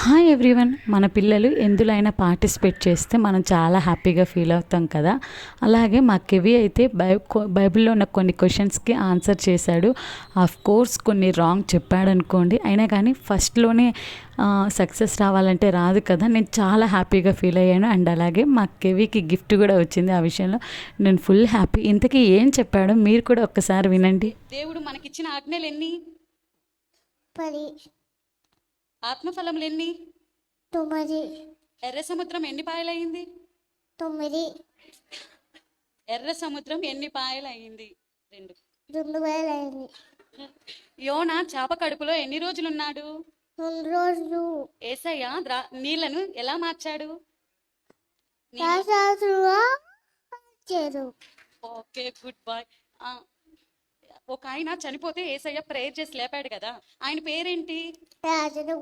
Hi everyone. మన పిల్లలు ఎందులో అయినా పార్టిసిపేట్ చేస్తే మనం చాలా హ్యాపీగా ఫీల్ అవుతాం కదా. అలాగే మా కెవి అయితే బైబిల్లో ఉన్న కొన్ని క్వశ్చన్స్కి ఆన్సర్ చేశాడు. ఆఫ్ కోర్స్ కొన్ని రాంగ్ చెప్పాడు అనుకోండి, అయినా కానీ ఫస్ట్లోనే సక్సెస్ రావాలంటే రాదు కదా. నేను చాలా హ్యాపీగా ఫీల్ అయ్యాను. అండ్ అలాగే మా కెవికి గిఫ్ట్ కూడా వచ్చింది. ఆ విషయంలో నేను ఫుల్ హ్యాపీ. ఇంతకీ ఏం చెప్పాడో మీరు కూడా ఒక్కసారి వినండి. దేవుడు మనకిచ్చిన ఆజ్ఞలు ఎన్ని? 10, ఆత్మఫలములు ఎన్ని? 9, ఎర్ర సముద్రం ఎన్ని పాయలయ్యింది? 9, ఎర్ర సముద్రం ఎన్ని పాయలయ్యింది? 2. 2000, యోనా చేప కడుపులో ఎన్ని రోజులున్నాడు? 2 రోజులు. యేసయ్య నీళ్లను ఎలా మార్చాడు? రాజాజుగా వచ్చారు. Okay, good boy. ఒక ఆయన చనిపోతే యేసయ్య ప్రేయర్ చేసి లేపాడు కదా, ఆయన పేరేంటి? రాజులు.